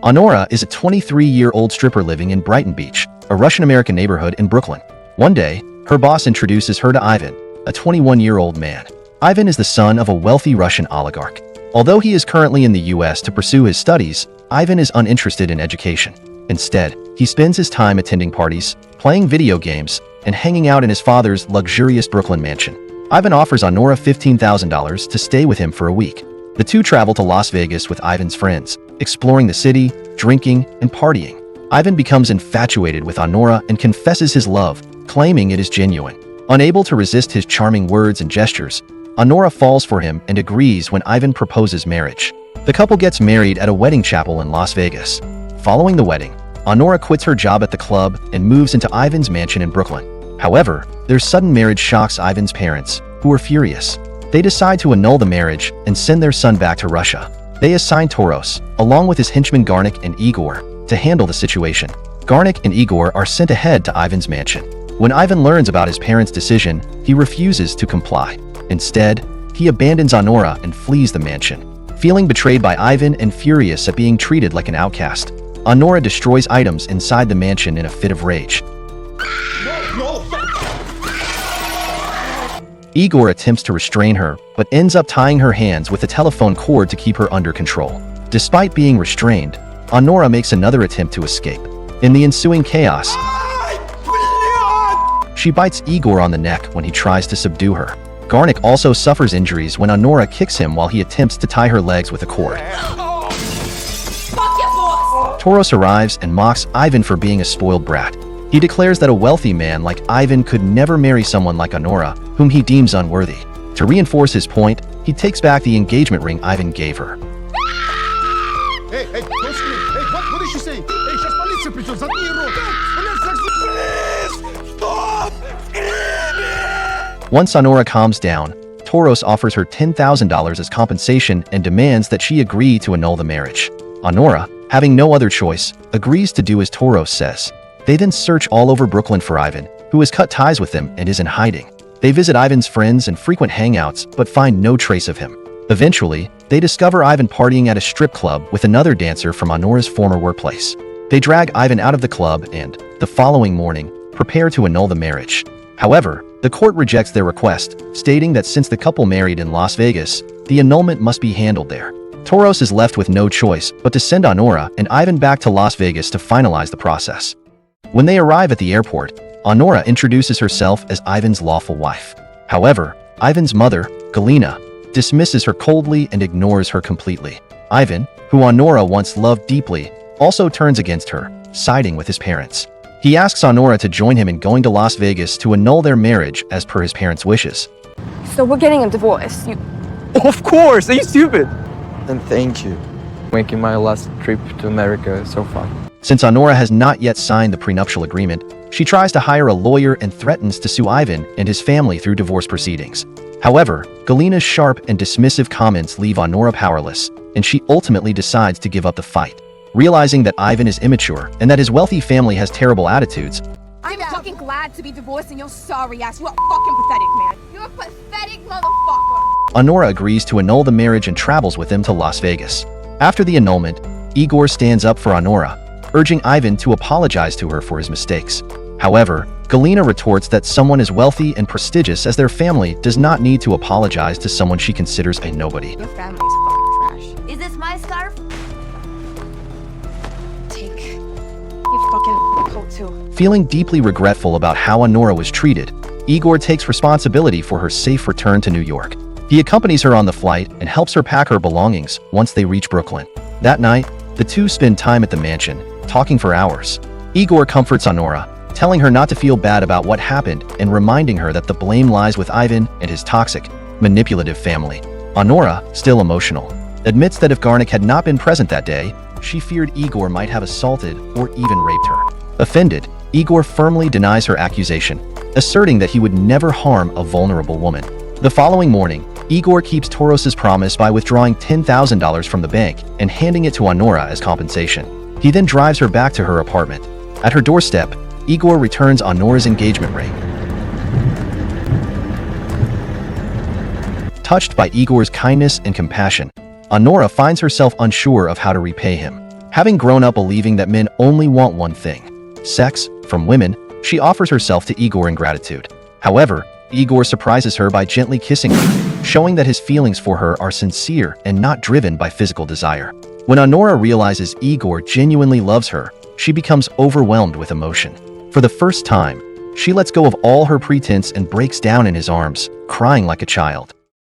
Honora is a 23-year-old stripper living in Brighton Beach, a Russian-American neighborhood in Brooklyn. One day, her boss introduces her to Ivan, a 21-year-old man. Ivan is the son of a wealthy Russian oligarch. Although he is currently in the US to pursue his studies, Ivan is uninterested in education. Instead, he spends his time attending parties, playing video games, and hanging out in his father's luxurious Brooklyn mansion. Ivan offers Honora $15,000 to stay with him for a week. The two travel to Las Vegas with Ivan's friends, exploring the city, drinking, and partying. Ivan becomes infatuated with Honora and confesses his love, claiming it is genuine. Unable to resist his charming words and gestures, Honora falls for him and agrees when Ivan proposes marriage. The couple gets married at a wedding chapel in Las Vegas. Following the wedding, Honora quits her job at the club and moves into Ivan's mansion in Brooklyn. However, their sudden marriage shocks Ivan's parents, who are furious. They decide to annul the marriage and send their son back to Russia. They assign Toros, along with his henchmen Garnik and Igor, to handle the situation. Garnik and Igor are sent ahead to Ivan's mansion. When Ivan learns about his parents' decision, he refuses to comply. Instead, he abandons Honora and flees the mansion. Feeling betrayed by Ivan and furious at being treated like an outcast, Honora destroys items inside the mansion in a fit of rage. Igor attempts to restrain her, but ends up tying her hands with a telephone cord to keep her under control. Despite being restrained, Honora makes another attempt to escape. In the ensuing chaos, she bites Igor on the neck when he tries to subdue her. Garnik also suffers injuries when Honora kicks him while he attempts to tie her legs with a cord. Toros arrives and mocks Ivan for being a spoiled brat. He declares that a wealthy man like Ivan could never marry someone like Honora, whom he deems unworthy. To reinforce his point, he takes back the engagement ring Ivan gave her. Hey, don't scream. Hey, what did she say? Hey, сейчас полиция придет, заткни рот. Please, stop screaming! Once Honora calms down, Toros offers her $10,000 as compensation and demands that she agree to annul the marriage. Honora, having no other choice, agrees to do as Toros says. They then search all over Brooklyn for Ivan, who has cut ties with them and is in hiding. They visit Ivan's friends and frequent hangouts, but find no trace of him. Eventually, they discover Ivan partying at a strip club with another dancer from Honora's former workplace. They drag Ivan out of the club and, the following morning, prepare to annul the marriage. However, the court rejects their request, stating that since the couple married in Las Vegas, the annulment must be handled there. Toros is left with no choice but to send Honora and Ivan back to Las Vegas to finalize the process. When they arrive at the airport, Honora introduces herself as Ivan's lawful wife. However, Ivan's mother, Galina, dismisses her coldly and ignores her completely. Ivan, who Honora once loved deeply, also turns against her, siding with his parents. He asks Honora to join him in going to Las Vegas to annul their marriage as per his parents' wishes. So we're getting a divorce. Of course! Are you stupid? And thank you. Making my last trip to America so far. Since Honora has not yet signed the prenuptial agreement, she tries to hire a lawyer and threatens to sue Ivan and his family through divorce proceedings. However, Galina's sharp and dismissive comments leave Honora powerless, and she ultimately decides to give up the fight. Realizing that Ivan is immature and that his wealthy family has terrible attitudes, I'm fucking glad to be divorcing your sorry ass. You're fucking pathetic, man. You're a pathetic motherfucker. Honora agrees to annul the marriage and travels with him to Las Vegas. After the annulment, Igor stands up for Honora, urging Ivan to apologize to her for his mistakes. However, Galina retorts that someone as wealthy and prestigious as their family does not need to apologize to someone she considers a nobody. Your family's fucking trash. Is this my scarf? Take your fucking coat too. Feeling deeply regretful about how Honora was treated, Igor takes responsibility for her safe return to New York. He accompanies her on the flight and helps her pack her belongings once they reach Brooklyn. That night, the two spend time at the mansion, talking for hours. Igor comforts Honora, telling her not to feel bad about what happened and reminding her that the blame lies with Ivan and his toxic, manipulative family. Honora, still emotional, admits that if Garnik had not been present that day, she feared Igor might have assaulted or even raped her. Offended, Igor firmly denies her accusation, asserting that he would never harm a vulnerable woman. The following morning, Igor keeps Toros's promise by withdrawing $10,000 from the bank and handing it to Honora as compensation. He then drives her back to her apartment. At her doorstep, Igor returns Honora's engagement ring. Touched by Igor's kindness and compassion, Honora finds herself unsure of how to repay him. Having grown up believing that men only want one thing, sex, from women, she offers herself to Igor in gratitude. However, Igor surprises her by gently kissing her, showing that his feelings for her are sincere and not driven by physical desire. When Honora realizes Igor genuinely loves her, she becomes overwhelmed with emotion. For the first time, she lets go of all her pretense and breaks down in his arms, crying like a child.